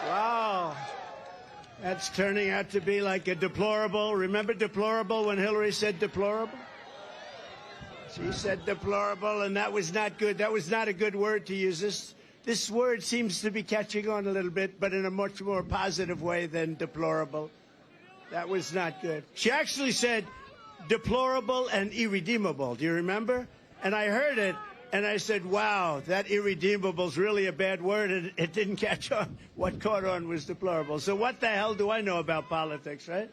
Wow. That's turning out to be like a deplorable. Remember deplorable when Hillary said deplorable? She said deplorable, and that was not good. That was not a good word to use. This word seems to be catching on a little bit, but in a much more positive way than deplorable. That was not good. She actually said deplorable and irredeemable. Do you remember? And I heard it, and I said, wow, that irredeemable is really a bad word, and it didn't catch on. What caught on was deplorable. So what the hell do I know about politics, right?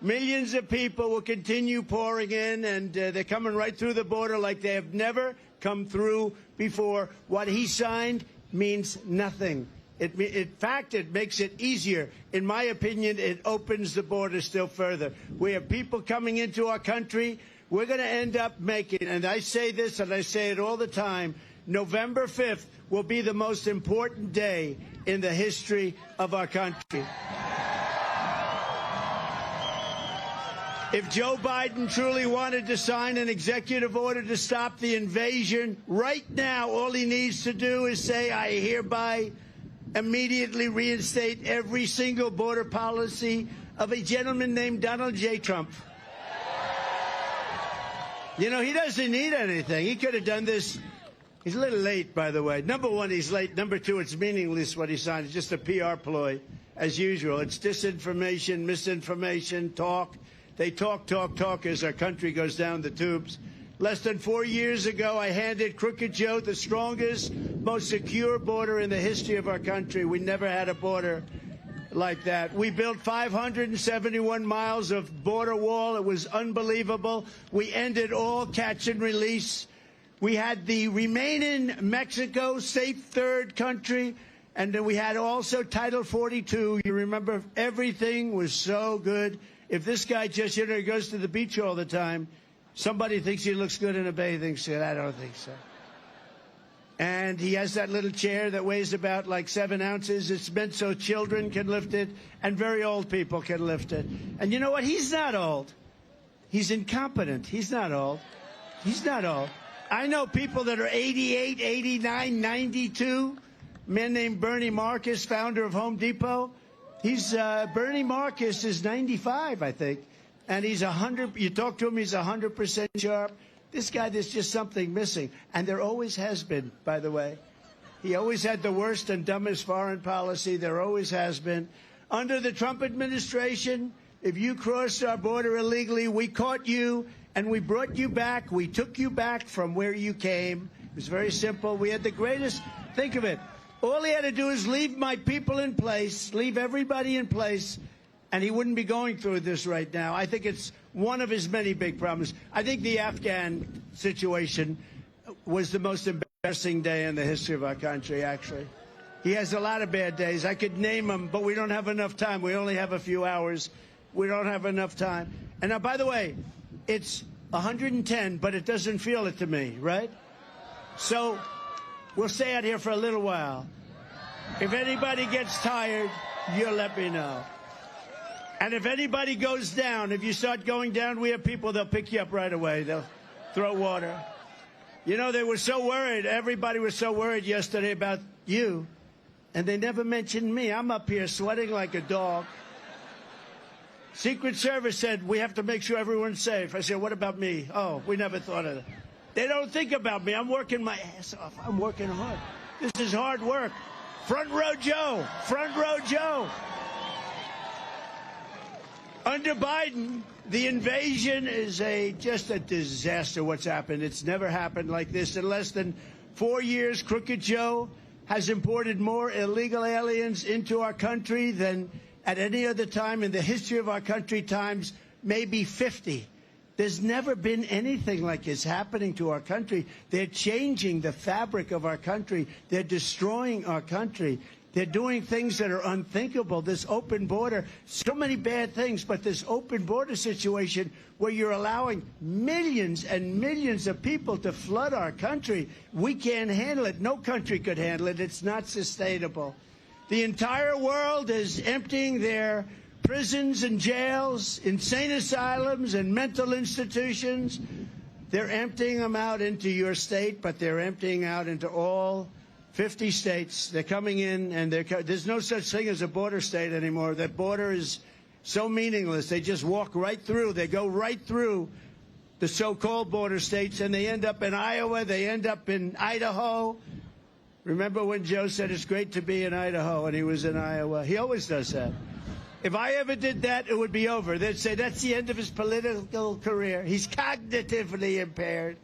Millions of people will continue pouring in, and they're coming right through the border like they have never come through before. What he signed means nothing. In fact, it makes it easier. In my opinion, it opens the border still further. We have people coming into our country. We're going to end up making, and I say this and I say it all the time, November 5th will be the most important day in the history of our country. If Joe Biden truly wanted to sign an executive order to stop the invasion, right now all he needs to do is say, I hereby immediately reinstate every single border policy of a gentleman named Donald J. Trump. You know, he doesn't need anything. He could have done this. He's a little late, by the way. Number one, he's late. Number two, it's meaningless what he signed. It's just a PR ploy, as usual. It's disinformation, misinformation, talk. They talk as our country goes down the tubes. Less than 4 years ago, I handed Crooked Joe the strongest, most secure border in the history of our country. We never had a border like that. We built 571 miles of border wall. It was unbelievable. We ended all catch and release. We had the remain in Mexico, safe third country, and then we had also Title 42. You remember, everything was so good. If this guy just, goes to the beach all the time, somebody thinks he looks good in a bathing suit. I don't think so. And he has that little chair that weighs about like 7 ounces. It's meant so children can lift it and very old people can lift it. And you know what? He's not old. He's incompetent. He's not old. He's not old. I know people that are 88, 89, 92. A man named Bernie Marcus, founder of Home Depot. Bernie Marcus is 95, I think. And he's 100. You talk to him, he's 100% sharp. This guy, there's just something missing. And there always has been, by the way. He always had the worst and dumbest foreign policy. There always has been. Under the Trump administration, if you crossed our border illegally, we caught you and we brought you back. We took you back from where you came. It was very simple. We had the greatest. Think of it. All he had to do is leave my people in place, leave everybody in place, and he wouldn't be going through this right now. I think it's one of his many big problems. I think the Afghan situation was the most embarrassing day in the history of our country, actually. He has a lot of bad days. I could name them, but we don't have enough time. We only have a few hours. We don't have enough time. And now, by the way, it's 110, but it doesn't feel it to me, right? So we'll stay out here for a little while. If anybody gets tired, you'll let me know. And if anybody goes down, if you start going down, we have people, they'll pick you up right away. They'll throw water. You know, they were so worried. Everybody was so worried yesterday about you. And they never mentioned me. I'm up here sweating like a dog. Secret Service said, we have to make sure everyone's safe. I said, what about me? Oh, we never thought of that. They don't think about me. I'm working my ass off. I'm working hard. This is hard work. Front row Joe. Front row Joe. Under Biden, the invasion is just a disaster what's happened. It's never happened like this. In less than 4 years, Crooked Joe has imported more illegal aliens into our country than at any other time in the history of our country, times maybe 50. There's never been anything like this happening to our country. They're changing the fabric of our country. They're destroying our country. They're doing things that are unthinkable. This open border, so many bad things, but this open border situation where you're allowing millions and millions of people to flood our country, we can't handle it. No country could handle it. It's not sustainable. The entire world is emptying their prisons and jails, insane asylums and mental institutions. They're emptying them out into your state, but they're emptying out into all 50 states. They're coming in, and there's no such thing as a border state anymore. That border is so meaningless. They just walk right through. They go right through the so-called border states, and they end up in Iowa. They end up in Idaho. Remember when Joe said it's great to be in Idaho, and he was in Iowa? He always does that. If I ever did that, it would be over. They'd say that's the end of his political career. He's cognitively impaired.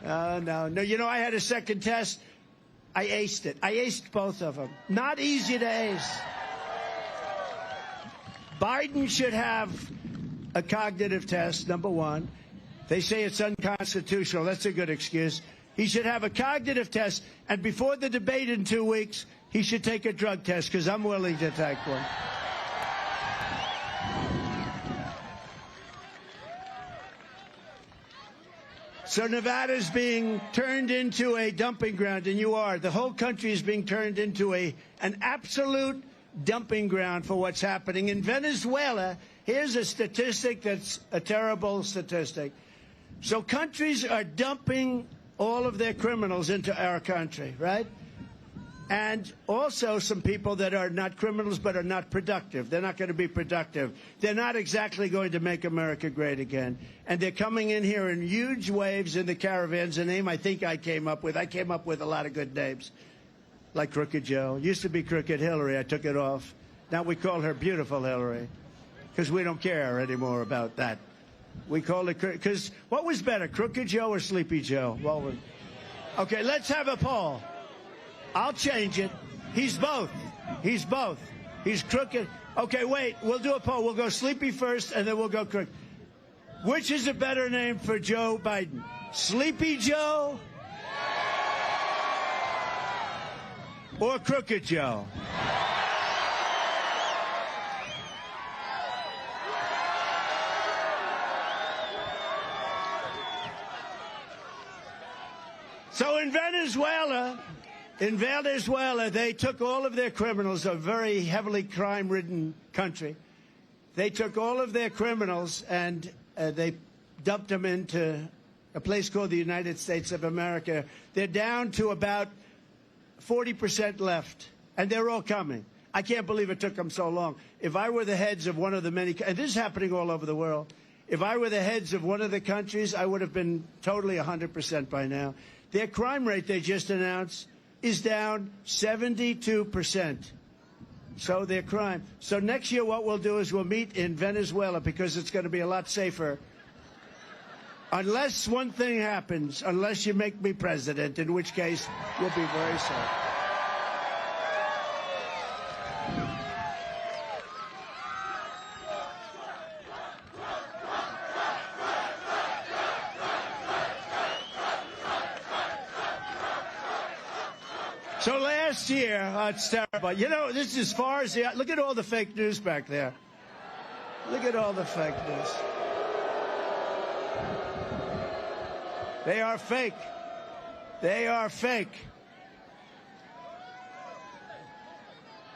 No. You know, I had a second test. I aced it. I aced both of them. Not easy to ace. Biden should have a cognitive test, number one. They say it's unconstitutional. That's a good excuse. He should have a cognitive test, and before the debate in 2 weeks, he should take a drug test, because I'm willing to take one. So Nevada's being turned into a dumping ground, and you are. The whole country is being turned into an absolute dumping ground for what's happening. In Venezuela, here's a statistic that's a terrible statistic. So countries are dumping all of their criminals into our country, right? And also some people that are not criminals but are not productive. They're not going to be productive. They're not exactly going to make America great again. And they're coming in here in huge waves in the caravans. A name I think I came up with. I came up with a lot of good names, like Crooked Joe. Used to be Crooked Hillary. I took it off. Now we call her Beautiful Hillary, because we don't care anymore about that. We call it, because what was better, Crooked Joe or Sleepy Joe? Well, okay, let's have a poll. I'll change it. He's both. He's both. He's crooked. Okay, wait. We'll do a poll. We'll go Sleepy first, and then we'll go crooked. Which is a better name for Joe Biden? Sleepy Joe or Crooked Joe? So in Venezuela, they took all of their criminals, a very heavily crime-ridden country. They took all of their criminals and they dumped them into a place called the United States of America. They're down to about 40% left, and they're all coming. I can't believe it took them so long. If I were the heads of one of the many, and this is happening all over the world, if I were the heads of one of the countries, I would have been totally 100% by now. Their crime rate, they just announced, is down 72%. So their crime. So next year what we'll do is we'll meet in Venezuela, because it's going to be a lot safer. Unless one thing happens, unless you make me president, in which case we'll be very safe. So last year, it's terrible. You know, this is as far as look at all the fake news back there. Look at all the fake news. They are fake. They are fake.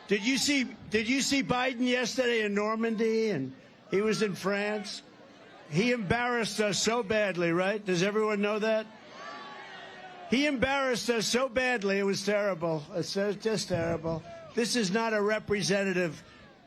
Did you see Biden yesterday in Normandy, and he was in France? He embarrassed us so badly, right? Does everyone know that? He embarrassed us so badly, it was terrible. It's just terrible. This is not a representative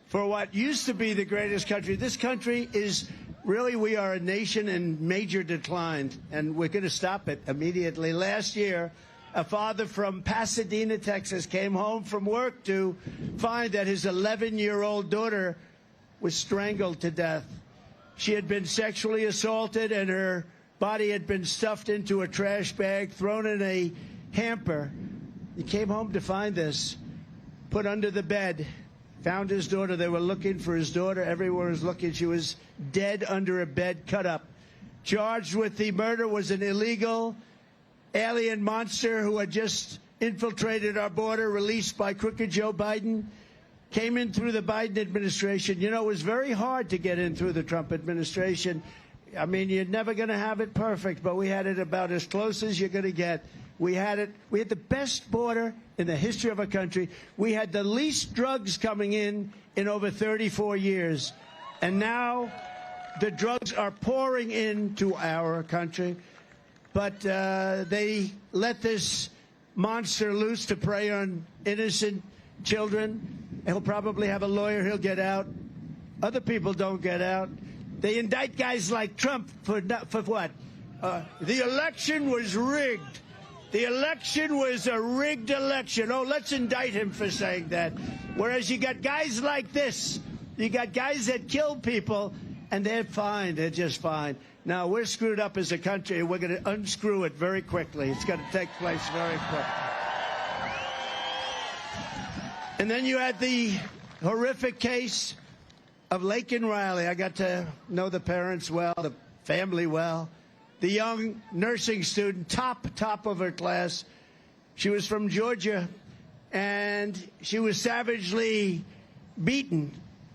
for what used to be the greatest country. This country is really, we are a nation in major decline, and we're going to stop it immediately. Last year, a father from Pasadena, Texas, came home from work to find that his 11-year-old daughter was strangled to death. She had been sexually assaulted, and her body had been stuffed into a trash bag, thrown in a hamper. He came home to find this, put under the bed, found his daughter. They were looking for his daughter. Everyone was looking. She was dead under a bed, cut up. Charged with the murder was an illegal alien monster who had just infiltrated our border, released by Crooked Joe Biden. Came in through the Biden administration. You know, it was very hard to get in through the Trump administration. I mean, you're never going to have it perfect, but we had it about as close as you're going to get. We had it. We had the best border in the history of our country. We had the least drugs coming in over 34 years. And now the drugs are pouring into our country. But they let this monster loose to prey on innocent children. He'll probably have a lawyer. He'll get out. Other people don't get out. They indict guys like Trump for what? The election was rigged. The election was a rigged election. Oh, let's indict him for saying that. Whereas you got guys like this. You got guys that kill people, and they're fine. They're just fine. Now, we're screwed up as a country, and we're going to unscrew it very quickly. It's going to take place very quickly. And then you had the horrific case of Laken Riley. I got to know the parents well, the family well. The young nursing student, top of her class. She was from Georgia, and she was savagely beaten,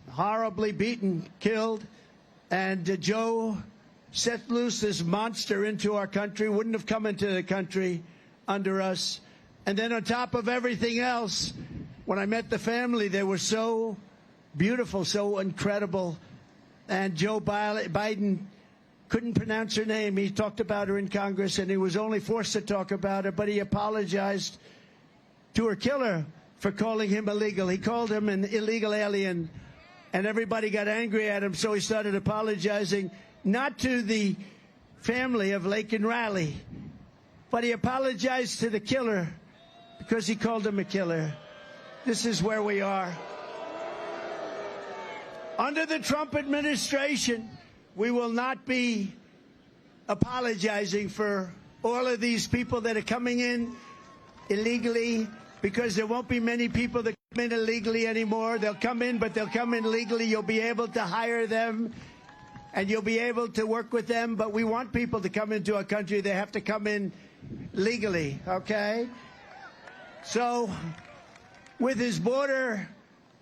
horribly beaten, killed. And Joe set loose this monster into our country, wouldn't have come into the country under us. And then on top of everything else, when I met the family, they were so beautiful, so incredible. And Joe Biden couldn't pronounce her name. He talked about her in Congress, and he was only forced to talk about her, but he apologized to her killer for calling him illegal. He called him an illegal alien, and everybody got angry at him, so he started apologizing, not to the family of Laken Riley, but he apologized to the killer because he called him a killer. This is where we are. Under the Trump administration, we will not be apologizing for all of these people that are coming in illegally, because there won't be many people that come in illegally anymore. They'll come in, but they'll come in legally. You'll be able to hire them, and you'll be able to work with them. But we want people to come into our country. They have to come in legally, okay? So with his border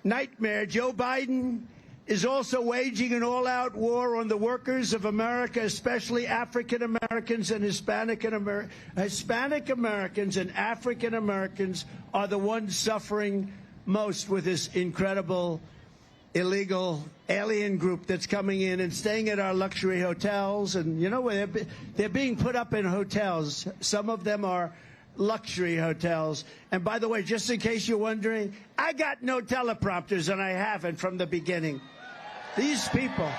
nightmare, Joe Biden is also waging an all-out war on the workers of America, especially African Americans and Hispanic Americans and African Americans are the ones suffering most with this incredible illegal alien group that's coming in and staying at our luxury hotels. And, you know, they're being put up in hotels. Some of them are luxury hotels. And by the way, just in case you're wondering, I got no teleprompters, and I haven't from the beginning. These people.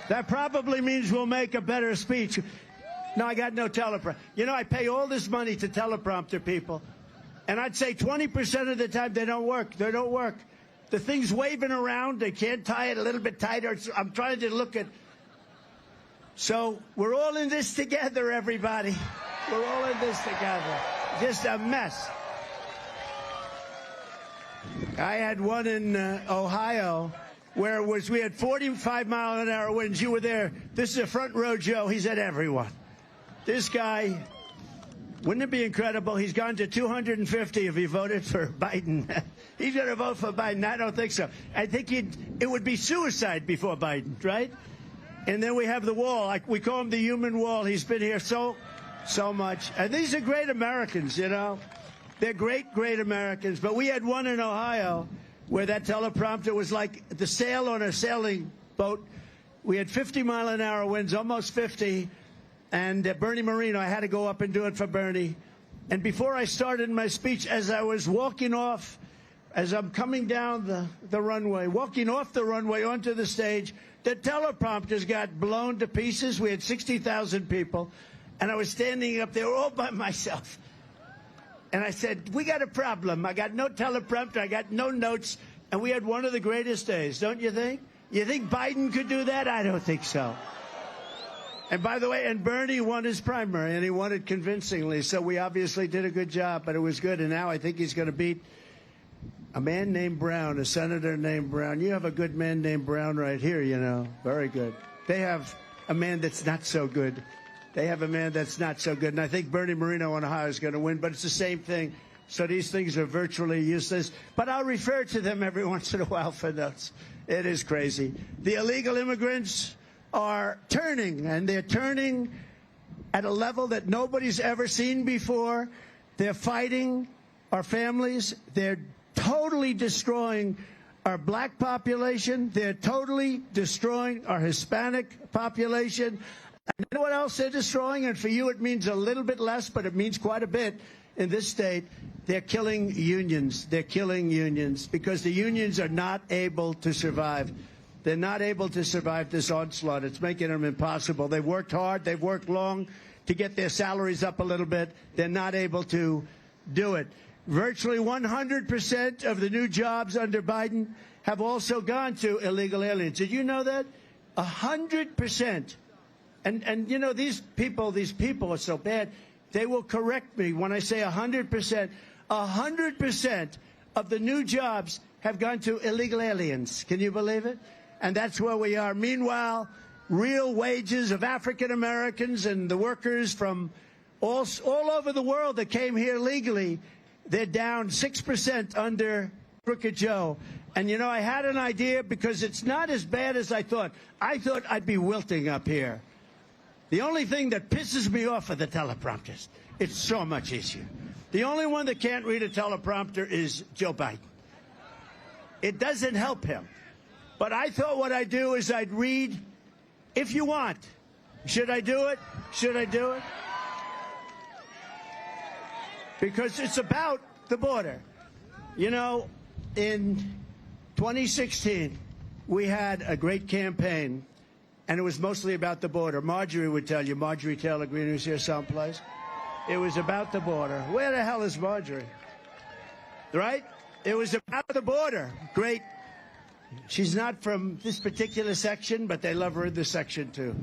That probably means we'll make a better speech. No, I got no teleprompter. You know, I pay all this money to teleprompter people, and I'd say 20% of the time they don't work. They don't work. The thing's waving around. They can't tie it a little bit tighter. I'm trying to look at. So we're all in this together, everybody. We're all in this together. Just a mess. I had one in Ohio where we had 45-mile-an-hour winds. You were there. This is a front row Joe. He's at everyone. This guy, wouldn't it be incredible? He's gone to 250 if he voted for Biden. He's going to vote for Biden. I don't think so. I think it would be suicide before Biden, right? And then we have the wall. We call him the human wall. He's been here so much. And these are great Americans, you know. They're great Americans. But we had one in Ohio where that teleprompter was like the sail on a sailing boat. We had 50-mile-an-hour winds, almost 50. And Bernie Moreno, I had to go up and do it for Bernie. And before I started my speech, as I was walking off, as I'm coming down the runway, walking off the runway onto the stage, the teleprompters got blown to pieces. We had 60,000 people. And I was standing up there all by myself. And I said, we got a problem. I got no teleprompter. I got no notes. And we had one of the greatest days, don't you think? You think Biden could do that? I don't think so. And by the way, and Bernie won his primary, and he won it convincingly. So we obviously did a good job, but it was good. And now I think he's going to beat a man named Brown, a senator named Brown. You have a good man named Brown right here, you know. Very good. They have a man that's not so good. They have a man that's not so good. And I think Bernie Moreno in Ohio is going to win, but it's the same thing. So these things are virtually useless. But I'll refer to them every once in a while for notes. It is crazy. The illegal immigrants are turning, and they're turning at a level that nobody's ever seen before. They're fighting our families. They're totally destroying our black population. They're totally destroying our Hispanic population. And you know what else they're destroying? And for you it means a little bit less, but it means quite a bit in this state. They're killing unions. They're killing unions because the unions are not able to survive. They're not able to survive this onslaught. It's making them impossible. They've worked hard. They've worked long to get their salaries up a little bit. They're not able to do it. Virtually 100% of the new jobs under Biden have also gone to illegal aliens. Did you know that? 100%. And you know, these people are so bad. They will correct me when I say 100%. 100% of the new jobs have gone to illegal aliens. Can you believe it? And that's where we are. Meanwhile, real wages of African Americans and the workers from all over the world that came here legally, they're down 6% under Crooked Joe. And, you know, I had an idea because it's not as bad as I thought. I thought I'd be wilting up here. The only thing that pisses me off are the teleprompters. It's so much easier. The only one that can't read a teleprompter is Joe Biden. It doesn't help him. But I thought what I'd do is I'd read, if you want. Should I do it? Should I do it? Because it's about the border. You know, in 2016, we had a great campaign, and it was mostly about the border. Marjorie would tell you, Marjorie Taylor Greene, who's here someplace. It was about the border. Where the hell is Marjorie? Right? It was about the border. Great. She's not from this particular section, but they love her in this section, too.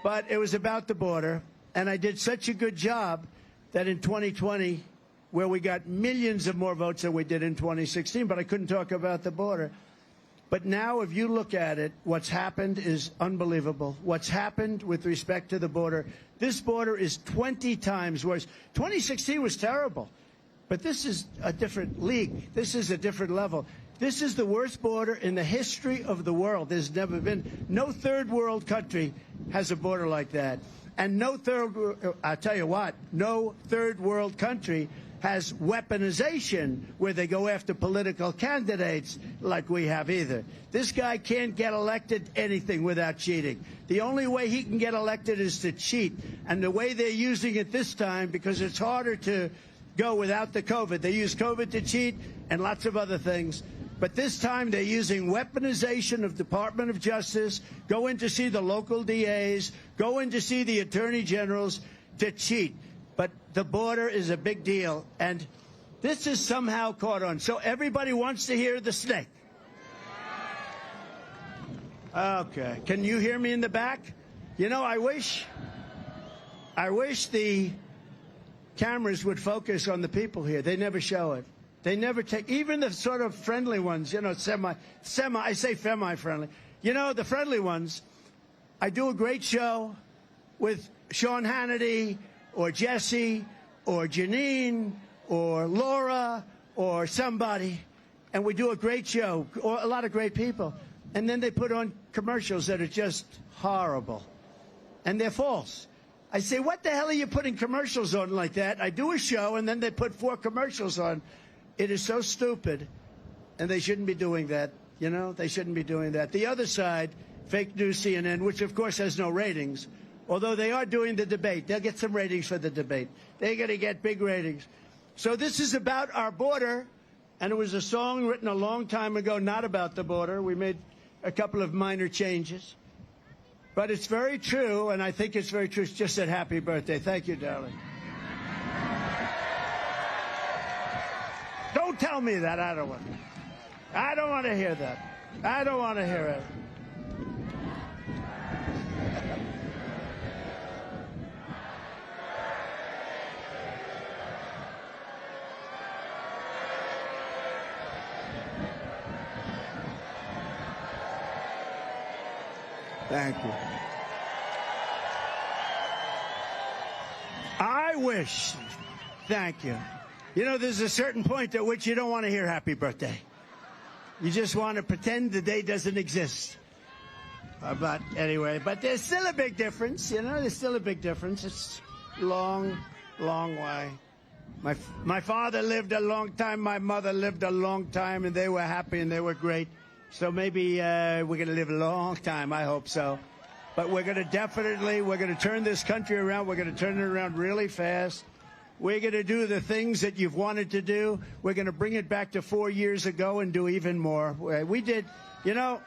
But it was about the border, and I did such a good job that in 2020, where we got millions of more votes than we did in 2016, but I couldn't talk about the border. But now, if you look at it, what's happened is unbelievable. What's happened with respect to the border, this border is 20 times worse. 2016 was terrible, but this is a different league. This is a different level. This is the worst border in the history of the world. There's never been. No third world country has a border like that. And no I'll tell you what, no third world country has weaponization where they go after political candidates like we have either. This guy can't get elected anything without cheating. The only way he can get elected is to cheat. And the way they're using it this time, because it's harder to go without the COVID, they use COVID to cheat and lots of other things. But this time they're using weaponization of Department of Justice, go in to see the local DAs, go in to see the attorney generals to cheat. But the border is a big deal, and this is somehow caught on. So everybody wants to hear the snake. Okay. Can you hear me in the back? You know, I wish the cameras would focus on the people here. They never show it. They never take, even the sort of friendly ones, you know, I say semi-friendly. You know, the friendly ones, I do a great show with Sean Hannity or Jesse or Janine or Laura or somebody, and we do a great show, or a lot of great people. And then they put on commercials that are just horrible, and they're false. I say, what the hell are you putting commercials on like that? I do a show, and then they put 4 commercials on. It is so stupid, and they shouldn't be doing that. You know, they shouldn't be doing that. The other side, fake news CNN, which of course has no ratings, although they are doing the debate. They'll get some ratings for the debate. They're going to get big ratings. So this is about our border, and it was a song written a long time ago, not about the border. We made a couple of minor changes. But it's very true, and I think it's very true. It's just said happy birthday. Thank you, darling. Don't tell me that. I don't want to hear that. I don't want to hear it. Thank you. I wish. Thank you. You know, there's a certain point at which you don't want to hear happy birthday. You just want to pretend the day doesn't exist. But anyway, but there's still a big difference, you know, there's still a big difference. It's long, long way. My father lived a long time, my mother lived a long time, and they were happy and they were great. So maybe we're going to live a long time, I hope so. But we're going to turn this country around. We're going to turn it around really fast. We're going to do the things that you've wanted to do. We're going to bring it back to 4 years ago and do even more. We did, you know,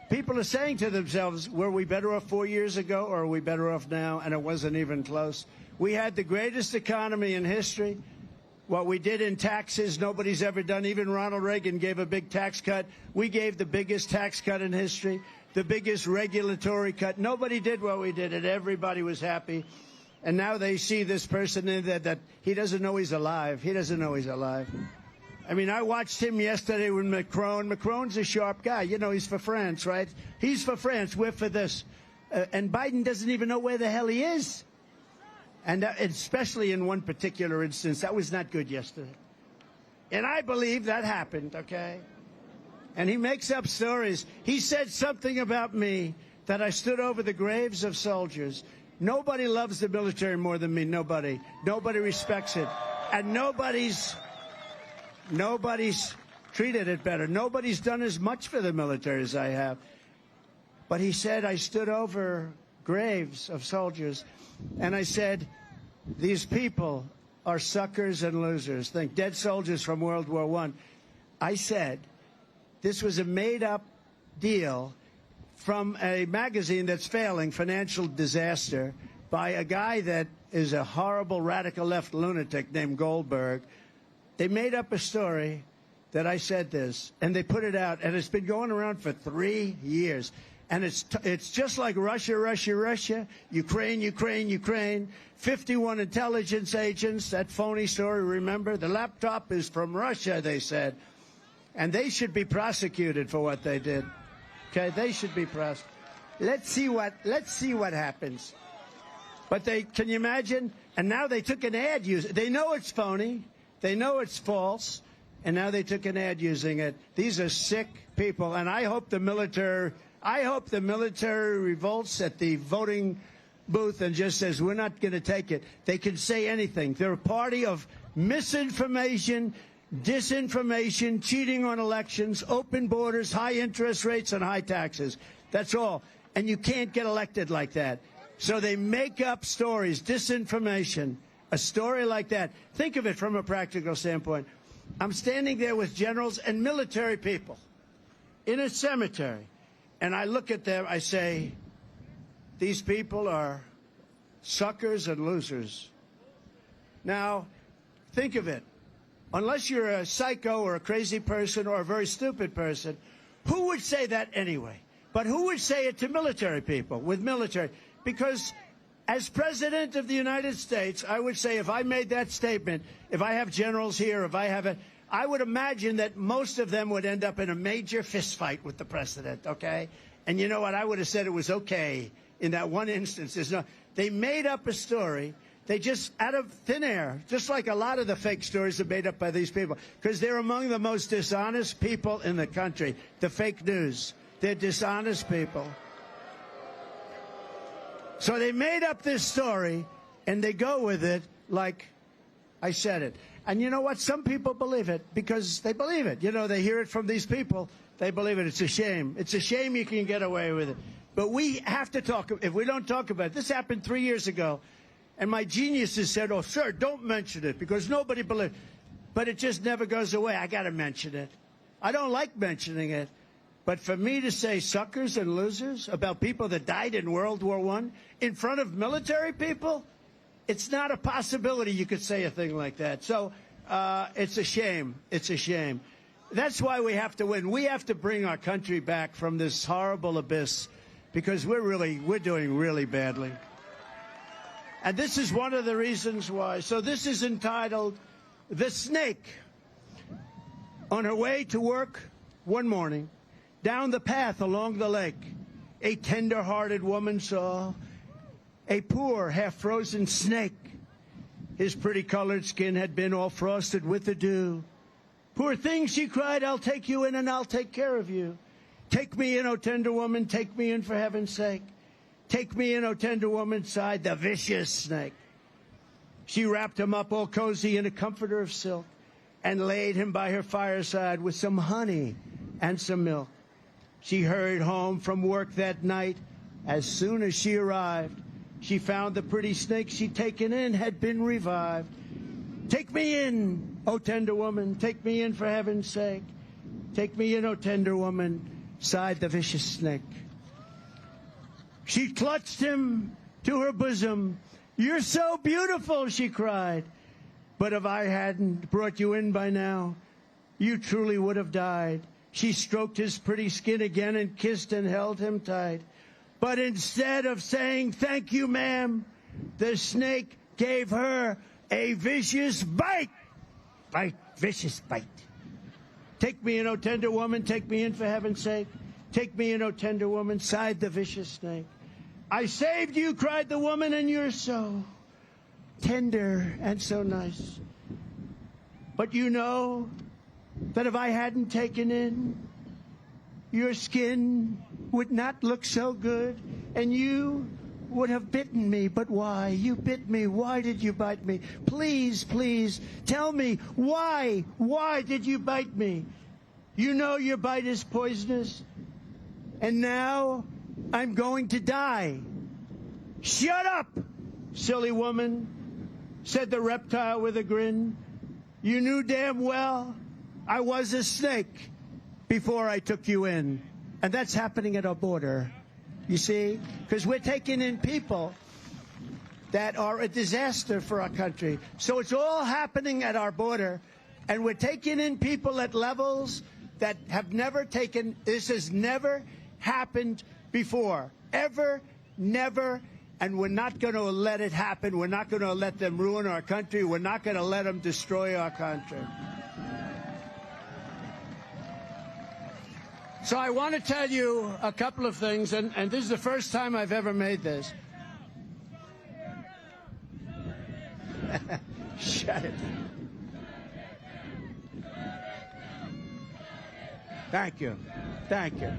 people are saying to themselves, were we better off 4 years ago or are we better off now? And it wasn't even close. We had the greatest economy in history. What we did in taxes, nobody's ever done. Even Ronald Reagan gave a big tax cut. We gave the biggest tax cut in history, the biggest regulatory cut. Nobody did what we did, and everybody was happy. And now they see this person in that he doesn't know he's alive. He doesn't know he's alive. I mean, I watched him yesterday with Macron. Macron's a sharp guy. You know, he's for France, right? He's for France. We're for this. And Biden doesn't even know where the hell he is. And especially in one particular instance, that was not good yesterday. And I believe that happened, okay? And he makes up stories. He said something about me that I stood over the graves of soldiers. Nobody loves the military more than me. Nobody. Nobody respects it. And nobody's treated it better. Nobody's done as much for the military as I have. But he said I stood over graves of soldiers. And I said, these people are suckers and losers. Think dead soldiers from World War I. I said, this was a made-up deal from a magazine that's failing, Financial Disaster, by a guy that is a horrible radical left lunatic named Goldberg. They made up a story that I said this, and they put it out, and it's been going around for 3 years. And it's just like Russia, Russia, Russia, Ukraine, Ukraine, Ukraine, 51 intelligence agents, that phony story, remember? The laptop is from Russia, they said. And they should be prosecuted for what they did. Okay, they should be prosecuted. Let's see what happens. But can you imagine? And now they took an ad using. They know it's phony. They know it's false. And now they took an ad using it. These are sick people. And I hope the military revolts at the voting booth and just says, we're not going to take it. They can say anything. They're a party of misinformation, disinformation, cheating on elections, open borders, high interest rates, and high taxes. That's all. And you can't get elected like that. So they make up stories, disinformation, a story like that. Think of it from a practical standpoint. I'm standing there with generals and military people in a cemetery. And I look at them, I say, these people are suckers and losers. Now, think of it. Unless you're a psycho or a crazy person or a very stupid person, who would say that anyway? But who would say it to military people, with military? Because as President of the United States, I would say if I made that statement, if I have generals here, if I have it, I would imagine that most of them would end up in a major fist fight with the president, okay? And you know what? I would have said it was okay in that one instance. They made up a story. They just, out of thin air, just like a lot of the fake stories are made up by these people, because they're among the most dishonest people in the country, the fake news. They're dishonest people. So they made up this story, and they go with it like I said it. And you know what? Some people believe it because they believe it. You know, they hear it from these people. They believe it. It's a shame. It's a shame you can get away with it. But we have to talk. If we don't talk about it, this happened 3 years ago. And my geniuses said, oh, sir, don't mention it because nobody believes. But it just never goes away. I got to mention it. I don't like mentioning it. But for me to say suckers and losers about people that died in World War I in front of military people, it's not a possibility you could say a thing like that. So it's a shame. It's a shame. That's why we have to win. We have to bring our country back from this horrible abyss because we're doing really badly. And this is one of the reasons why. So this is entitled, The Snake. On her way to work one morning, down the path along the lake, a tender-hearted woman saw a poor, half-frozen snake. His pretty colored skin had been all frosted with the dew. Poor thing, she cried, I'll take you in and I'll take care of you. Take me in, O tender woman, take me in for heaven's sake. Take me in, O tender woman, sighed the vicious snake. She wrapped him up all cozy in a comforter of silk and laid him by her fireside with some honey and some milk. She hurried home from work that night, As soon as she arrived, she found the pretty snake she'd taken in had been revived. Take me in, O tender woman, take me in for heaven's sake. Take me in, O tender woman, sighed the vicious snake. She clutched him to her bosom. You're so beautiful, she cried. But if I hadn't brought you in by now, you truly would have died. She stroked his pretty skin again and kissed and held him tight. But instead of saying, thank you, ma'am, the snake gave her a vicious bite. Bite, vicious bite. Take me in, O tender woman, take me in for heaven's sake. Take me in, O tender woman, sighed the vicious snake. I saved you, cried the woman, and you're so tender and so nice. But you know that if I hadn't taken in, your skin would not look so good, and you would have bitten me. But why? You bit me. Why did you bite me? Please, please, tell me, why? Why did you bite me? You know your bite is poisonous, and now I'm going to die. Shut up, silly woman, said the reptile with a grin. You knew damn well I was a snake before I took you in. And that's happening at our border, you see, because we're taking in people that are a disaster for our country. So it's all happening at our border, and we're taking in people at levels that have never taken, this has never happened before, ever, never, and we're not going to let it happen. We're not going to let them ruin our country. We're not going to let them destroy our country. So I want to tell you a couple of things, and this is the first time I've ever made this. Shut it. Thank you. Thank you.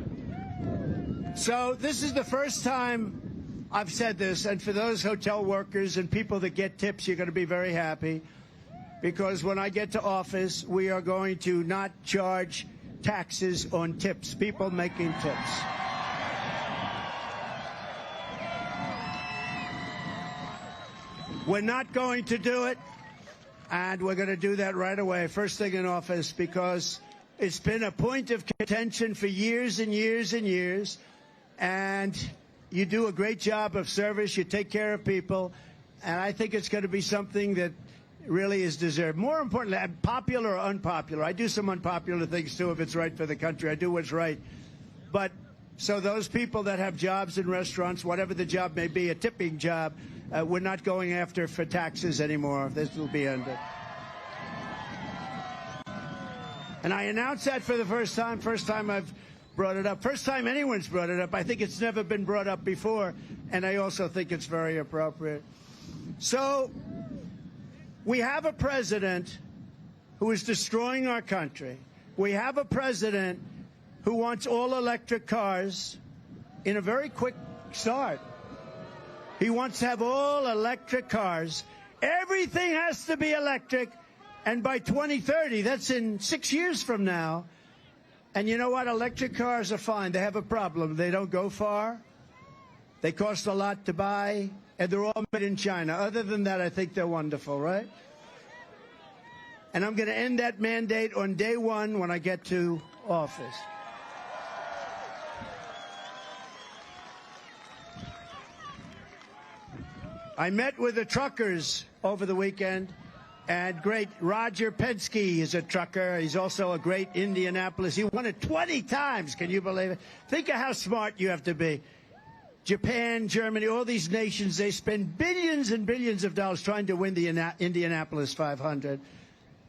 So this is the first time I've said this, and for those hotel workers and people that get tips, you're going to be very happy, because when I get to office, we are going to not charge taxes on tips, people making tips. We're not going to do it, and we're going to do that right away, first thing in office, because it's been a point of contention for years and years and years, and you do a great job of service, you take care of people, and I think it's going to be something that really is deserved. More importantly, popular or unpopular. I do some unpopular things, too, if it's right for the country. I do what's right. But so those people that have jobs in restaurants, whatever the job may be, a tipping job, we're not going after for taxes anymore. This will be ended. And I announced that for the first time I've brought it up. First time anyone's brought it up. I think it's never been brought up before, and I also think it's very appropriate. So we have a president who is destroying our country. We have a president who wants all electric cars in a very quick start. He wants to have all electric cars. Everything has to be electric. And by 2030, that's in 6 years from now. And you know what? Electric cars are fine. They have a problem. They don't go far. They cost a lot to buy. And they're all made in China. Other than that, I think they're wonderful, right? And I'm going to end that mandate on day one when I get to office. I met with the truckers over the weekend, and great Roger Penske is a trucker. He's also a great Indianapolis. He won it 20 times. Can you believe it? Think of how smart you have to be. Japan, Germany, all these nations, they spend billions and billions of dollars trying to win the Indianapolis 500.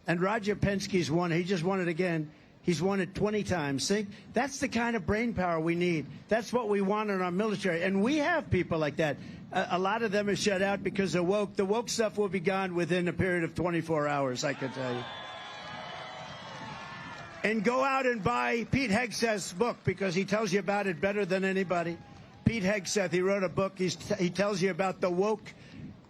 And Roger Penske's won it. He just won it again. He's won it 20 times. See? That's the kind of brain power we need. That's what we want in our military. And we have people like that. A lot of them are shut out because they're woke. The woke stuff will be gone within a period of 24 hours, I can tell you. And go out and buy Pete Hegseth's book, because he tells you about it better than anybody. Pete Hegseth, he wrote a book. He tells you about the woke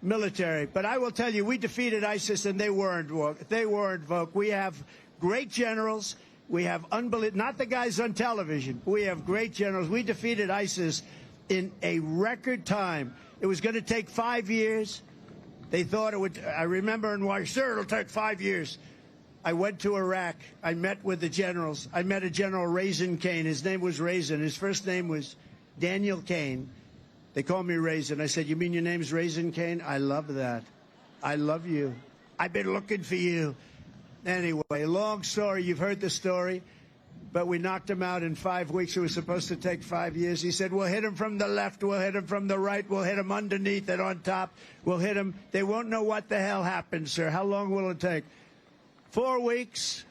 military. But I will tell you, we defeated ISIS, and they weren't woke. They weren't woke. We have great generals. We have not the guys on television. We have great generals. We defeated ISIS in a record time. It was going to take 5 years. They thought it would. I remember in Washington, sir, it'll take 5 years. I went to Iraq. I met with the generals. I met a General Raisin Kane. His name was Raisin. His first name was Daniel Kane. They called me Raisin. I said, you mean your name's Raisin Kane? I love that. I love you. I've been looking for you. Anyway, long story. You've heard the story. But we knocked him out in 5 weeks. It was supposed to take 5 years. He said, we'll hit him from the left. We'll hit him from the right. We'll hit him underneath and on top. We'll hit him. They won't know what the hell happened, sir. How long will it take? 4 weeks.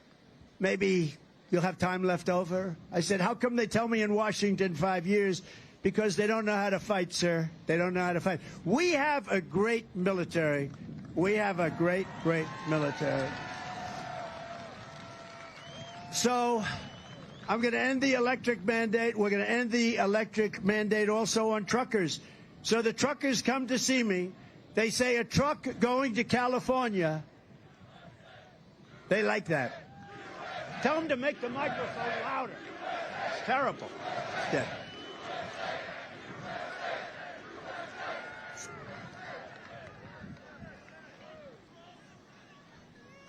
Maybe you'll have time left over. I said, how come they tell me in Washington 5 years? Because they don't know how to fight, sir. They don't know how to fight. We have a great military. We have a great, great military. So I'm going to end the electric mandate. We're going to end the electric mandate also on truckers. So the truckers come to see me. They say a truck going to California. They like that. Tell them to make the microphone louder. It's terrible. Yeah.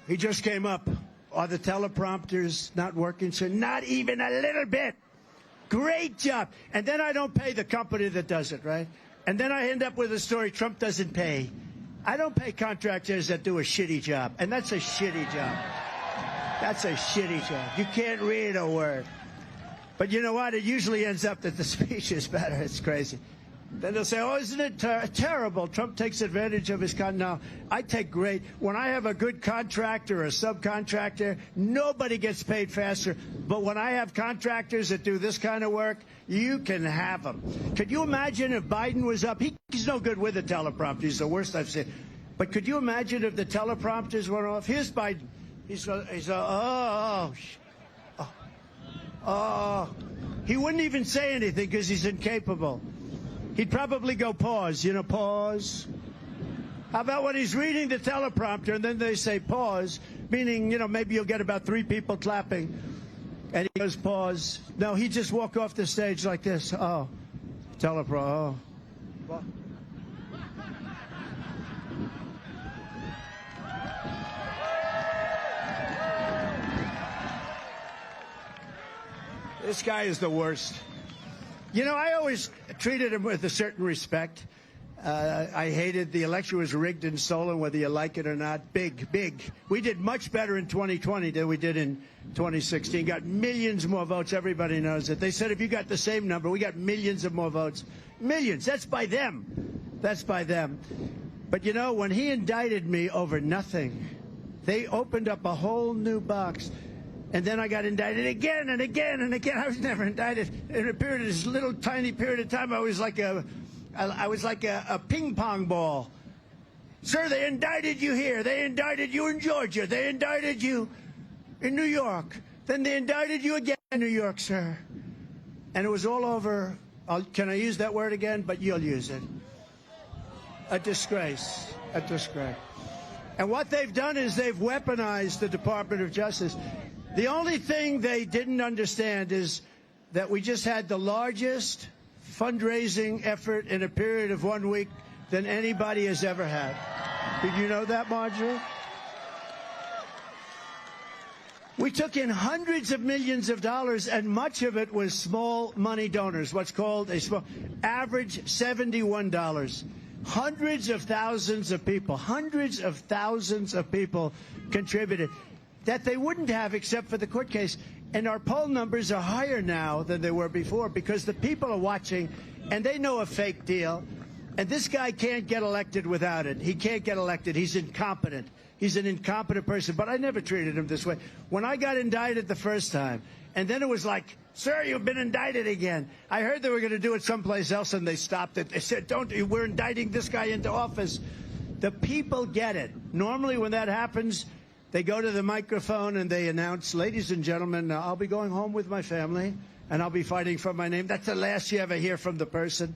He just came up. Are the teleprompters not working, sir? Not even a little bit. Great job. And then I don't pay the company that does it, right? And then I end up with a story Trump doesn't pay. I don't pay contractors that do a shitty job. And that's a shitty job. That's a shitty job. You can't read a word. But you know what? It usually ends up that the speech is better. It's crazy. Then they'll say, oh, isn't it terrible? Trump takes advantage of his No, I take great. When I have a good contractor or a subcontractor, nobody gets paid faster. But when I have contractors that do this kind of work, you can have them. Could you imagine if Biden was up? He's no good with the teleprompter. He's the worst I've seen. But could you imagine if the teleprompters went off? Here's Biden. He wouldn't even say anything because he's incapable. He'd probably go pause, pause. How about when he's reading the teleprompter and then they say pause, meaning, maybe you'll get about 3 people clapping. And he goes pause. No, he'd just walk off the stage like this. Oh, teleprompter. Oh. This guy is the worst. I always treated him with a certain respect. I hated the election was rigged and stolen, whether you like it or not. Big. We did much better in 2020 than we did in 2016. Got millions more votes. Everybody knows it. They said if you got the same number, we got millions of more votes. Millions. That's by them. That's by them. But, when he indicted me over nothing, they opened up a whole new box. And then I got indicted again and again and again. I was never indicted. In a period of this little tiny period of time, I was like a ping pong ball. Sir, they indicted you here. They indicted you in Georgia. They indicted you in New York. Then they indicted you again in New York, sir. And it was all over. Can I use that word again? But you'll use it. A disgrace. A disgrace. And what they've done is they've weaponized the Department of Justice. The only thing they didn't understand is that we just had the largest fundraising effort in a period of 1 week than anybody has ever had. Did you know that, Marjorie? We took in hundreds of millions of dollars, and much of it was small money donors, what's called a small average $71. Hundreds of thousands of people contributed that they wouldn't have except for the court case. And our poll numbers are higher now than they were before because the people are watching and they know a fake deal. And this guy can't get elected without it. He can't get elected. He's incompetent. He's an incompetent person. But I never treated him this way. When I got indicted the first time, and then it was like, sir, you've been indicted again. I heard they were going to do it someplace else, and they stopped it. They said, we're indicting this guy into office. The people get it. Normally when that happens, they go to the microphone and they announce, ladies and gentlemen, I'll be going home with my family and I'll be fighting for my name. That's the last you ever hear from the person.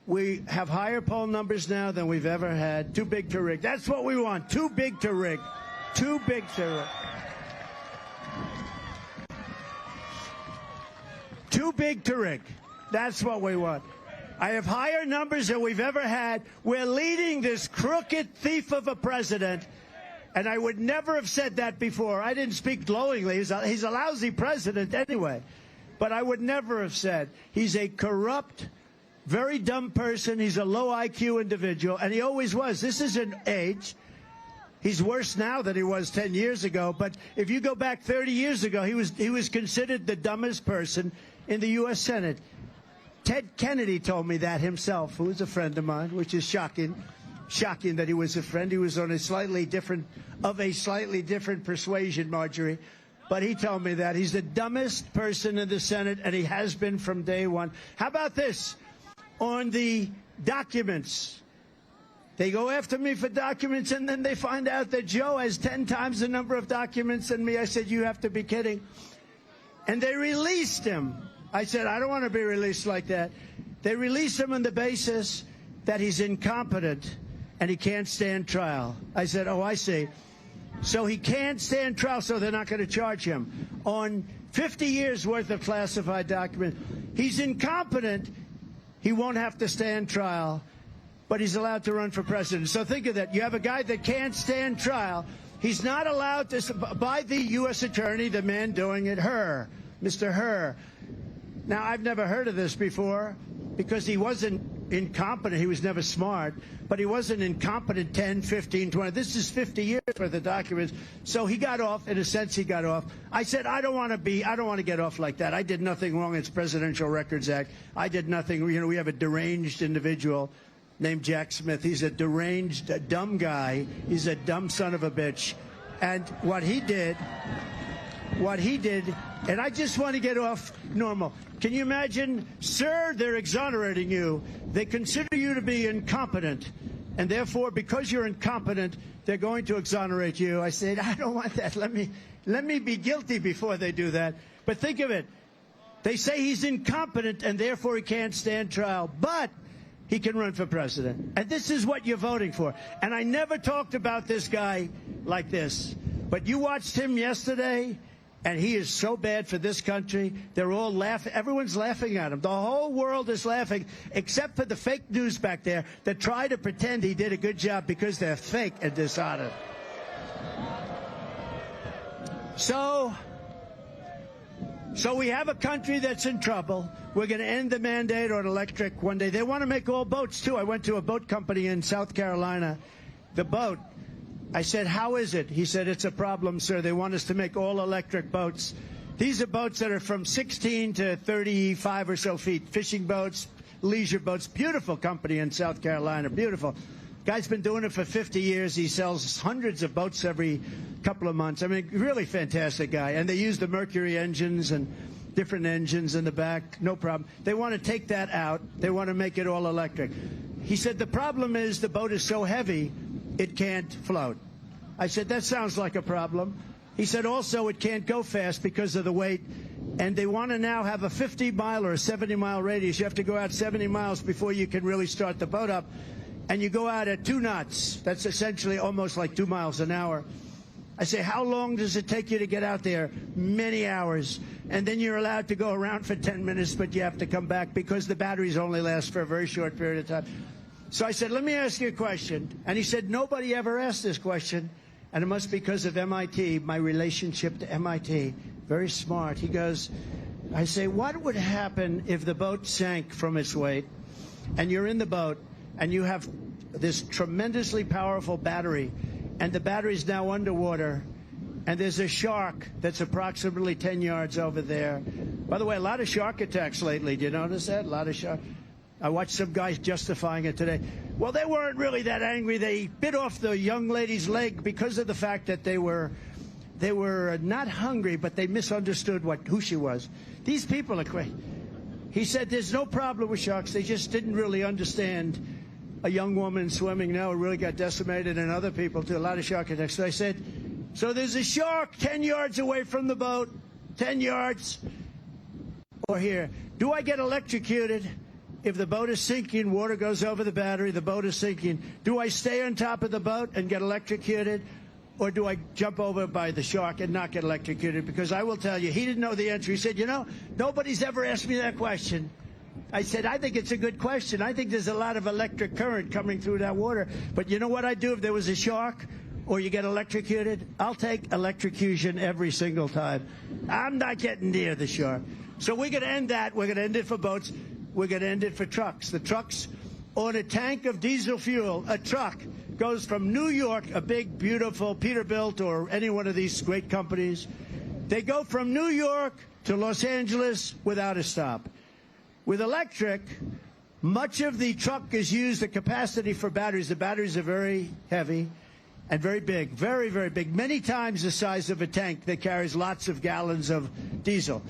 We have higher poll numbers now than we've ever had. Too big to rig. That's what we want. Too big to rig. Too big to rig. Too big to rig. That's what we want. I have higher numbers than we've ever had. We're leading this crooked thief of a president. And I would never have said that before. I didn't speak glowingly. He's a lousy president anyway. But I would never have said he's a corrupt, very dumb person. He's a low IQ individual, and he always was. This is an age. He's worse now than he was 10 years ago. But if you go back 30 years ago, he was considered the dumbest person in the U.S. Senate. Ted Kennedy told me that himself, who is a friend of mine, which is shocking. Shocking that he was a friend. He was on a slightly different persuasion, Marjorie. But he told me that. He's the dumbest person in the Senate, and he has been from day one. How about this? On the documents. They go after me for documents, and then they find out that Joe has 10 times the number of documents than me. I said, you have to be kidding. And they released him. I said, I don't want to be released like that. They released him on the basis that he's incompetent and he can't stand trial. I said, oh, I see. So he can't stand trial, so they're not going to charge him. On 50 years' worth of classified documents, he's incompetent. He won't have to stand trial, but he's allowed to run for president. So think of that. You have a guy that can't stand trial. He's not allowed to, by the U.S. attorney, the man doing it, Mr. Herr. Now, I've never heard of this before because he wasn't incompetent. He was never smart, but he wasn't incompetent 10, 15, 20. This is 50 years worth of documents. So he got off. In a sense, he got off. I said, I don't want to get off like that. I did nothing wrong. It's Presidential Records Act. I did nothing. You know, we have a deranged individual named Jack Smith. He's a deranged, dumb guy. He's a dumb son of a bitch. And what he did, and I just want to get off normal. Can you imagine, sir, they're exonerating you. They consider you to be incompetent. And therefore, because you're incompetent, they're going to exonerate you. I said, I don't want that. Let me be guilty before they do that. But think of it. They say he's incompetent, and therefore he can't stand trial. But he can run for president. And this is what you're voting for. And I never talked about this guy like this. But you watched him yesterday. And he is so bad for this country. They're all laughing. Everyone's laughing at him. The whole world is laughing, except for the fake news back there that try to pretend he did a good job because they're fake and dishonest. So we have a country that's in trouble. We're going to end the mandate on electric one day. They want to make all boats, too. I went to a boat company in South Carolina. The boat. I said, how is it? He said, it's a problem, sir. They want us to make all electric boats. These are boats that are from 16 to 35 or so feet. Fishing boats, leisure boats. Beautiful company in South Carolina. Beautiful. Guy's been doing it for 50 years. He sells hundreds of boats every couple of months. I mean, really fantastic guy. And they use the Mercury engines and different engines in the back. No problem. They want to take that out. They want to make it all electric. He said, the problem is the boat is so heavy, it can't float. I said, that sounds like a problem. He said, also, it can't go fast because of the weight. And they want to now have a 50-mile or a 70-mile radius. You have to go out 70 miles before you can really start the boat up. And you go out at 2 knots. That's essentially almost like 2 miles an hour. I say, how long does it take you to get out there? Many hours. And then you're allowed to go around for 10 minutes, but you have to come back because the batteries only last for a very short period of time. So I said, let me ask you a question. And he said, nobody ever asked this question. And it must be because of MIT, my relationship to MIT. Very smart. He goes, I say, what would happen if the boat sank from its weight and you're in the boat and you have this tremendously powerful battery and the battery's now underwater and there's a shark that's approximately 10 yards over there. By the way, a lot of shark attacks lately. Do you notice that? A lot of shark. I watched some guys justifying it today. Well, they weren't really that angry. They bit off the young lady's leg because of the fact that they were not hungry, but they misunderstood who she was. These people are crazy. He said there's no problem with sharks. They just didn't really understand a young woman swimming now really got decimated, and other people too. A lot of shark attacks. So I said, so there's a shark 10 yards away from the boat, 10 yards, or here. Do I get electrocuted? If the boat is sinking, water goes over the battery, the boat is sinking. Do I stay on top of the boat and get electrocuted? Or do I jump over by the shark and not get electrocuted? Because I will tell you, he didn't know the answer. He said, you know, nobody's ever asked me that question. I said, I think it's a good question. I think there's a lot of electric current coming through that water. But you know what I'd do if there was a shark or you get electrocuted? I'll take electrocution every single time. I'm not getting near the shark. So we're going to end that. We're going to end it for boats. We're going to end it for trucks. The trucks on a tank of diesel fuel, a truck goes from New York, a big, beautiful Peterbilt or any one of these great companies. They go from New York to Los Angeles without a stop. With electric, much of the truck is used, the capacity for batteries. The batteries are very heavy and very big, very, very big, many times the size of a tank that carries lots of gallons of diesel.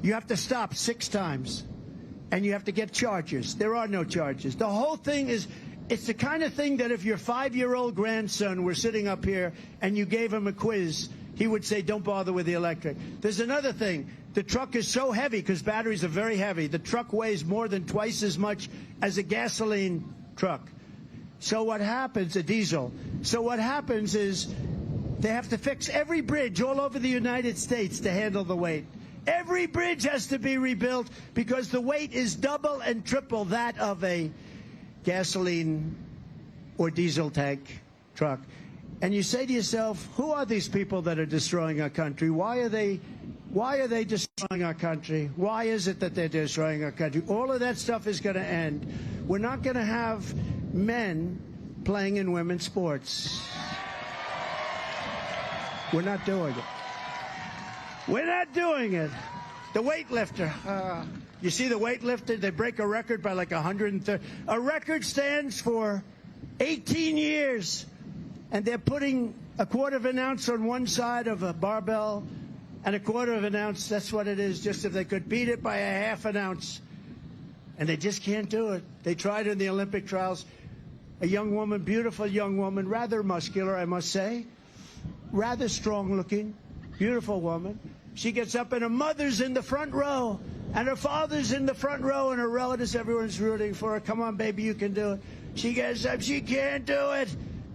You have to stop 6 times, and you have to get chargers. There are no chargers. The whole thing is, it's the kind of thing that if your 5-year-old grandson were sitting up here and you gave him a quiz, he would say, don't bother with the electric. There's another thing. The truck is so heavy because batteries are very heavy. The truck weighs more than twice as much as a gasoline truck. So what happens, a diesel. So what happens is they have to fix every bridge all over the United States to handle the weight. Every bridge has to be rebuilt because the weight is double and triple that of a gasoline or diesel tank truck. And you say to yourself, who are these people that are destroying our country? Why are they destroying our country? Why is it that they're destroying our country? All of that stuff is going to end. We're not going to have men playing in women's sports. We're not doing it. We're not doing it. The weightlifter. You see the weightlifter? They break a record by like 130. A record stands for 18 years. And they're putting a quarter of an ounce on one side of a barbell and a quarter of an ounce. That's what it is, just if they could beat it by a half an ounce. And they just can't do it. They tried in the Olympic trials. A young woman, beautiful young woman, rather muscular, I must say. Rather strong looking, beautiful woman. She gets up and her mother's in the front row. And her father's in the front row and her relatives, everyone's rooting for her. Come on, baby, you can do it. She gets up, she can't do it.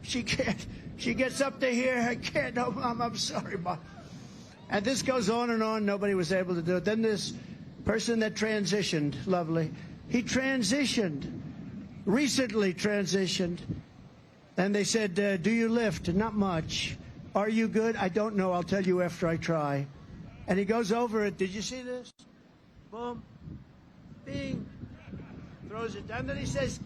She can't. She gets up to here. I can't. No, Mom, I'm sorry, Mom. And this goes on and on. Nobody was able to do it. Then this person that transitioned, lovely. He transitioned, recently transitioned. And they said, do you lift? Not much. Are you good? I don't know. I'll tell you after I try. And he goes over it. Did you see this? Boom. Bing. Throws it down. Then he says,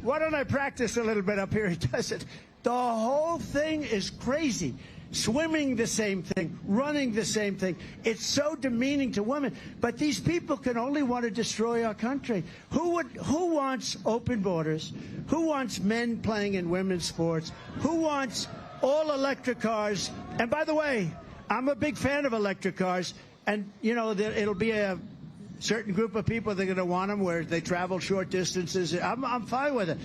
why don't I practice a little bit up here? He does it. The whole thing is crazy. Swimming the same thing, running the same thing. It's so demeaning to women. But these people can only want to destroy our country. Who wants open borders? Who wants men playing in women's sports? Who wants all electric cars? And by the way, I'm a big fan of electric cars. And, you know, it'll be a certain group of people that are going to want them where they travel short distances. I'm fine with it.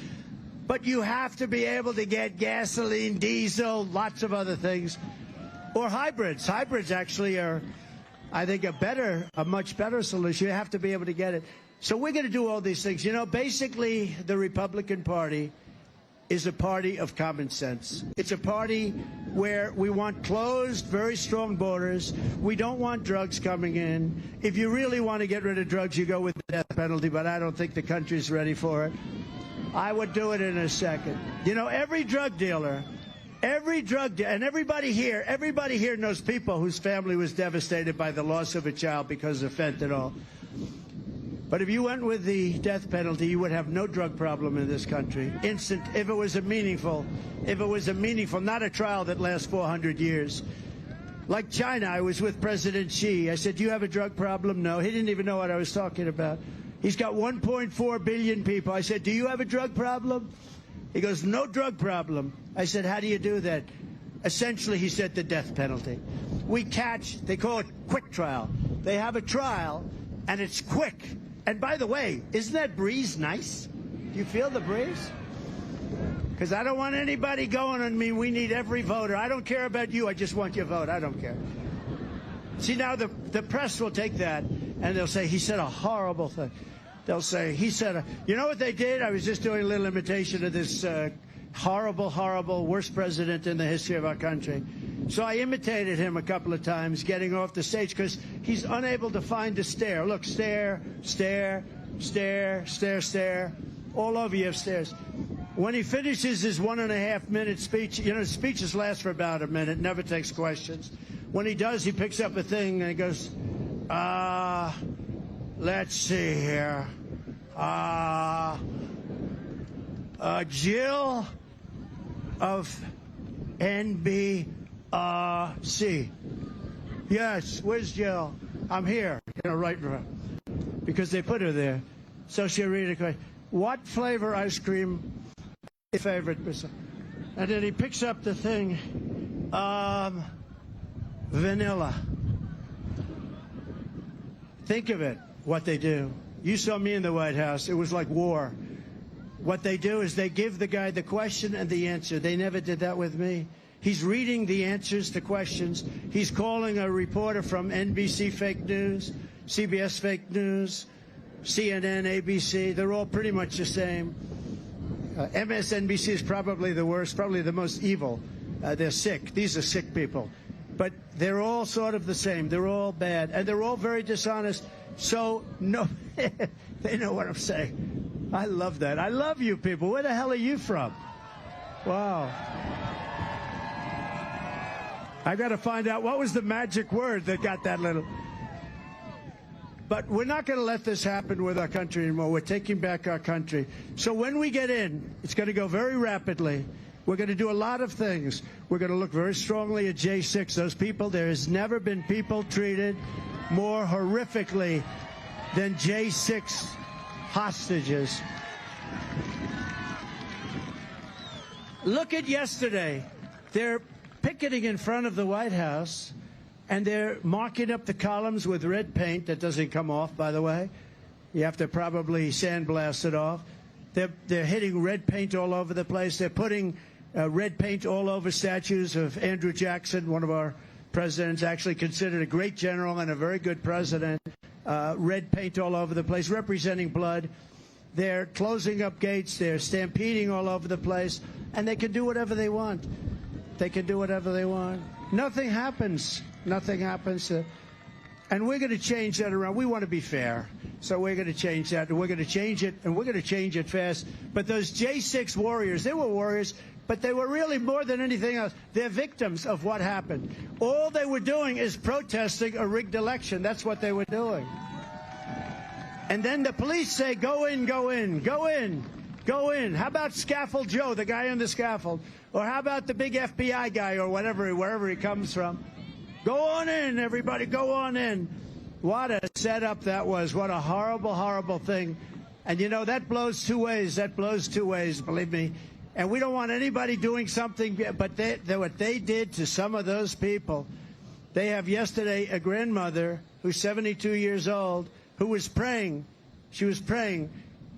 But you have to be able to get gasoline, diesel, lots of other things. Or hybrids. Hybrids actually are, I think, a much better solution. You have to be able to get it. So we're going to do all these things. You know, basically, the Republican Party is a party of common sense. It's a party where we want closed, very strong borders. We don't want drugs coming in. If you really want to get rid of drugs, you go with the death penalty, but I don't think the country's ready for it. I would do it in a second. You know, every drug dealer, and everybody here knows people whose family was devastated by the loss of a child because of fentanyl. But if you went with the death penalty, you would have no drug problem in this country. Instant, if it was a meaningful, not a trial that lasts 400 years. Like China, I was with President Xi. I said, do you have a drug problem? No. He didn't even know what I was talking about. He's got 1.4 billion people. I said, do you have a drug problem? He goes, no drug problem. I said, how do you do that? Essentially, he said, the death penalty. We catch, they call it quick trial. They have a trial, and it's quick. And by the way, isn't that breeze nice? Do you feel the breeze? Because I don't want anybody going on me. We need every voter. I don't care about you. I just want your vote. I don't care. See, now the press will take that, and they'll say, he said a horrible thing. They'll say, he said, you know what they did? I was just doing a little imitation of this horrible, horrible, worst president in the history of our country. So I imitated him a couple of times getting off the stage because he's unable to find a stare. Look, stare, stare, stare, stare, stare. All over you have stares. When he finishes his 1.5-minute speech, you know, speeches last for about a minute, never takes questions. When he does, he picks up a thing and he goes, let's see here. Jill of NBC. Yes, where's Jill? I'm here. You know, right, because they put her there. So she'll read a question. What flavor ice cream is your favorite? And then he picks up the thing. Vanilla. Think of it, what they do. You saw me in the White House. It was like war. What they do is they give the guy the question and the answer. They never did that with me. He's reading the answers to questions. He's calling a reporter from NBC fake news, CBS fake news, CNN, ABC. They're all pretty much the same. MSNBC is probably the worst, probably the most evil. They're sick. These are sick people. But they're all sort of the same. They're all bad. And they're all very dishonest. So, no, they know what I'm saying. I love that. I love you people. Where the hell are you from? Wow. I got to find out what was the magic word that got that little. But we're not going to let this happen with our country anymore. We're taking back our country. So when we get in, it's going to go very rapidly. We're going to do a lot of things. We're going to look very strongly at J6. Those people, there has never been people treated more horrifically than J6 hostages. Look at yesterday. They're picketing in front of the White House, and they're marking up the columns with red paint that doesn't come off, by the way. You have to probably sandblast it off. They're hitting red paint all over the place. They're putting red paint all over statues of Andrew Jackson, one of our presidents, actually considered a great general and a very good president. Red paint all over the place, representing blood. They're closing up gates. They're stampeding all over the place. And they can do whatever they want. They can do whatever they want. Nothing happens. Nothing happens. And we're going to change that around. We want to be fair. So we're going to change that. And we're going to change it. And we're going to change it fast. But those J6 warriors, they were warriors, but they were really more than anything else. They're victims of what happened. All they were doing is protesting a rigged election. That's what they were doing. And then the police say, go in, go in, go in, go in. How about Scaffold Joe, the guy on the scaffold? Or how about the big FBI guy or whatever, wherever he comes from? Go on in, everybody, go on in. What a setup that was. What a horrible, horrible thing. And, you know, that blows two ways. That blows two ways, believe me. And we don't want anybody doing something, but what they did to some of those people. They have yesterday a grandmother who's 72 years old who was praying. She was praying.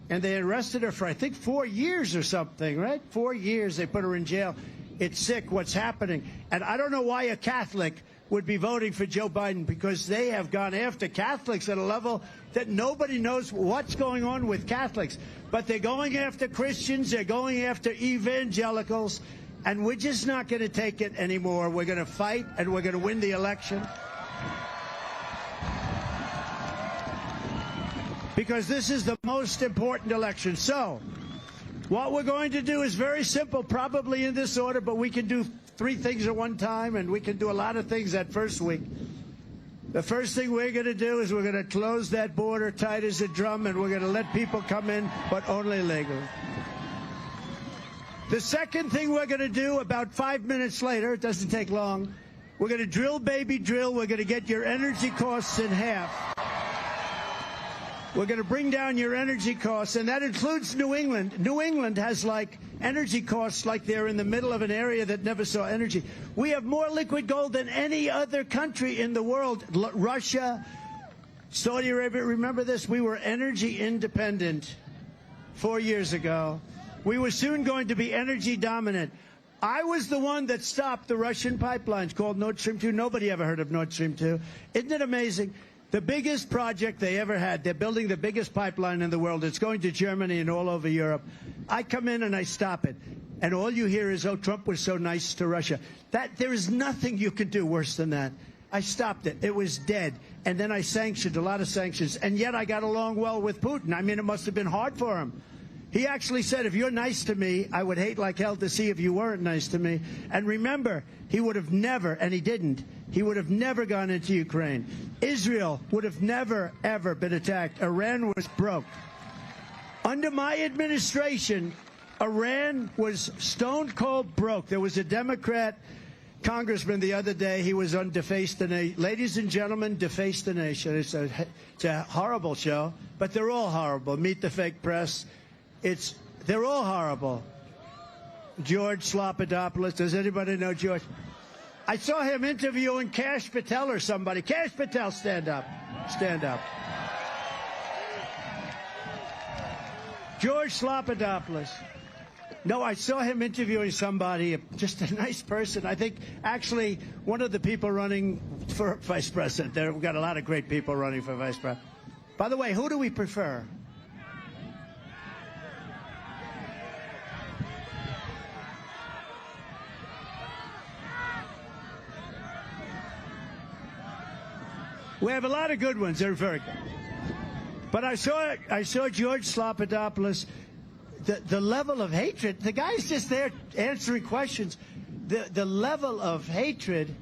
And they arrested her for, I think, 4 years or something, right? 4 years. They put her in jail. It's sick what's happening. And I don't know why a Catholic would be voting for Joe Biden, because they have gone after Catholics at a level that nobody knows what's going on with Catholics. But they're going after Christians. They're going after evangelicals. And we're just not going to take it anymore. We're going to fight, and we're going to win the election. Because this is the most important election. So what we're going to do is very simple, probably in this order, but we can do 3 things at one time, and we can do a lot of things that first week. The first thing we're going to do is we're going to close that border tight as a drum, and we're going to let people come in, but only legally. The second thing we're going to do about 5 minutes later, it doesn't take long, we're going to drill, baby, drill. We're going to get your energy costs in half. We're going to bring down your energy costs, and that includes New England. New England has, like, energy costs like they're in the middle of an area that never saw energy. We have more liquid gold than any other country in the world. Russia, Saudi Arabia, remember this? We were energy independent 4 years ago. We were soon going to be energy dominant. I was the one that stopped the Russian pipelines called Nord Stream 2. Nobody ever heard of Nord Stream 2. Isn't it amazing? The biggest project they ever had. They're building the biggest pipeline in the world. It's going to Germany and all over Europe. I come in and I stop it. And all you hear is, oh, Trump was so nice to Russia. There is nothing you can do worse than that. I stopped it. It was dead. And then I sanctioned a lot of sanctions. And yet I got along well with Putin. I mean, it must have been hard for him. He actually said, if you're nice to me, I would hate like hell to see if you weren't nice to me. And remember, he would have never, and he didn't, he would have never gone into Ukraine. Israel would have never, ever been attacked. Iran was broke. Under my administration, Iran was stone cold broke. There was a Democrat congressman the other day. He was on Deface the Nation. Ladies and gentlemen, Deface the Nation. It's a horrible show, but they're all horrible. Meet the Fake Press. They're all horrible. George Slopadopoulos. Does anybody know George? I saw him interviewing Kash Patel or somebody. Kash Patel, stand up. Stand up. George Slopadopoulos. No, I saw him interviewing somebody, just a nice person. I think actually one of the people running for vice president. We've got a lot of great people running for vice president. By the way, who do we prefer? We have a lot of good ones. They're very good. But I saw George Slopadopoulos. The level of hatred, the guy's just there answering questions. The level of hatred,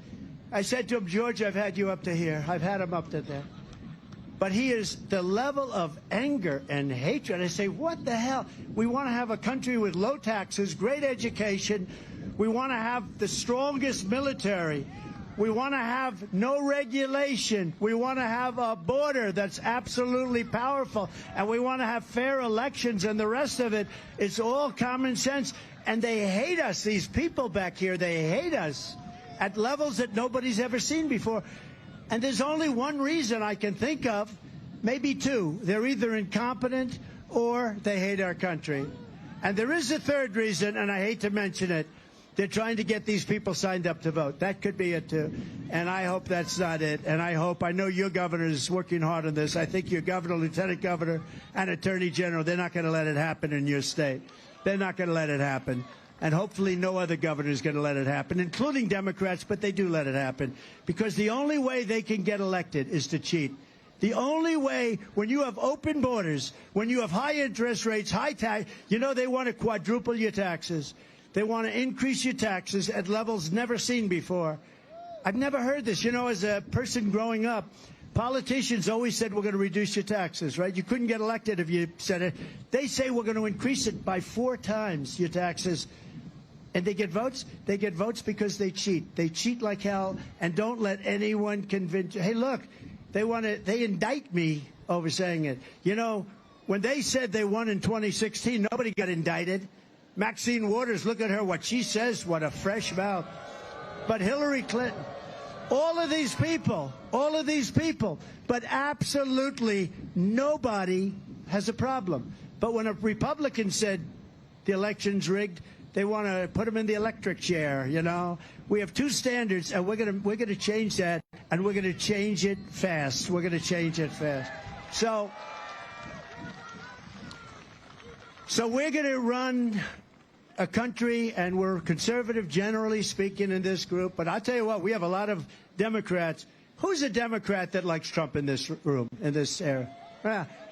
I said to him, George, I've had you up to here. I've had him up to there. But he is the level of anger and hatred. I say, what the hell? We want to have a country with low taxes, great education. We want to have the strongest military. We want to have no regulation. We want to have a border that's absolutely powerful. And we want to have fair elections, and the rest of it, it's all common sense. And they hate us, these people back here. They hate us at levels that nobody's ever seen before. And there's only one reason I can think of, maybe two. They're either incompetent or they hate our country. And there is a third reason, and I hate to mention it. They're trying to get these people signed up to vote. That could be it, too. And I hope that's not it. And I know your governor is working hard on this. I think your governor, lieutenant governor, and attorney general, they're not going to let it happen in your state. They're not going to let it happen. And hopefully no other governor is going to let it happen, including Democrats, but they do let it happen. Because the only way they can get elected is to cheat. The only way, when you have open borders, when you have high interest rates, high tax, you know they want to quadruple your taxes. They want to increase your taxes at levels never seen before. I've never heard this. You know, as a person growing up, politicians always said we're going to reduce your taxes, right? You couldn't get elected if you said it. They say we're going to increase it by 4 times, your taxes. And they get votes? They get votes because they cheat. They cheat like hell, and don't let anyone convince you. Hey, look, they indict me over saying it. You know, when they said they won in 2016, nobody got indicted. Maxine Waters, look at her, what she says, what a fresh mouth. But Hillary Clinton, all of these people, but absolutely nobody has a problem. But when a Republican said the election's rigged, they want to put them in the electric chair, you know. We have 2 standards, and we're going to change that, and we're going to change it fast. We're going to change it fast. So we're going to run a country, and we're conservative, generally speaking, in this group. But I'll tell you what, we have a lot of Democrats. Who's a Democrat that likes Trump in this room, in this era?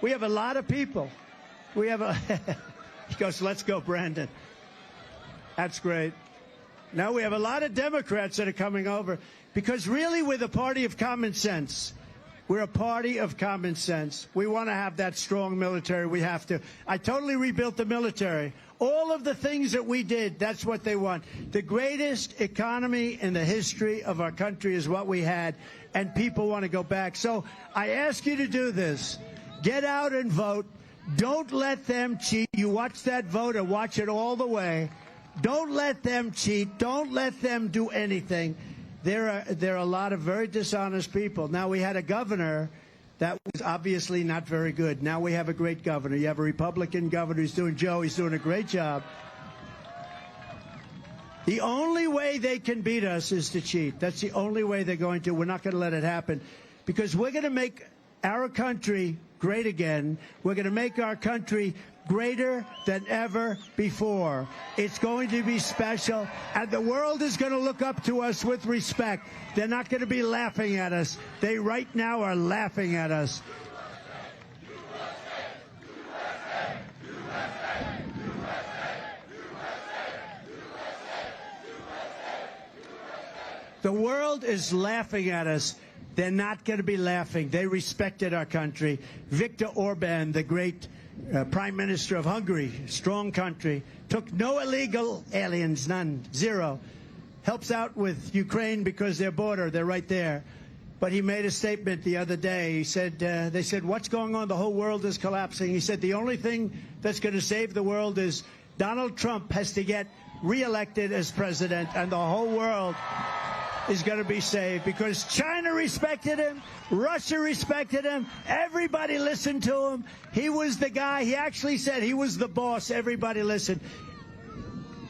We have a lot of people. We have a... He goes, let's go, Brandon. That's great. Now we have a lot of Democrats that are coming over because really we're the party of common sense. We're a party of common sense. We want to have that strong military. We have to. I totally rebuilt the military. All of the things that we did, that's what they want. The greatest economy in the history of our country is what we had, and people want to go back. So I ask you to do this. Get out and vote. Don't let them cheat. You watch that vote and watch it all the way. Don't let them cheat. Don't let them do anything. There are a lot of very dishonest people. Now, we had a governor that was obviously not very good. Now we have a great governor. You have a Republican governor who's doing he's doing a great job. The only way they can beat us is to cheat. That's the only way they're going to. We're not going to let it happen because we're going to make our country great again. We're going to make our country greater than ever before. It's going to be special, and the world is going to look up to us with respect. They're not going to be laughing at us. They right now are laughing at us. The world is laughing at us. They're not going to be laughing. They respected our country. Viktor Orban, the great Prime Minister of Hungary, strong country, took no illegal aliens, none, zero. Helps out with Ukraine because their border, they're right there. But he made a statement the other day. He said, they said, what's going on? The whole world is collapsing. He said, the only thing that's going to save the world is Donald Trump has to get reelected as president, and the whole world is going to be saved, because China respected him, Russia respected him, everybody listened to him. He was the guy. He actually said he was the boss. Everybody listened.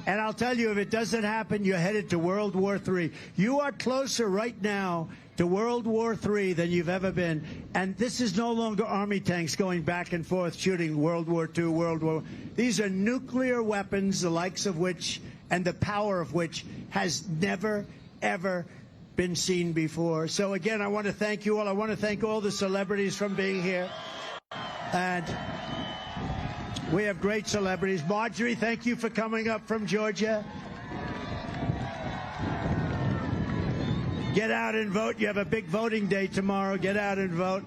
And I'll tell you, if it doesn't happen, you're headed to World War III. You are closer right now to World War III than you've ever been. And this is no longer army tanks going back and forth shooting World War II, World War. These are nuclear weapons, the likes of which and the power of which has never ever been seen before. So again, I want to thank you all. I want to thank all the celebrities from being here. And we have great celebrities. Marjorie, thank you for coming up from Georgia. Get out and vote. You have a big voting day tomorrow. Get out and vote.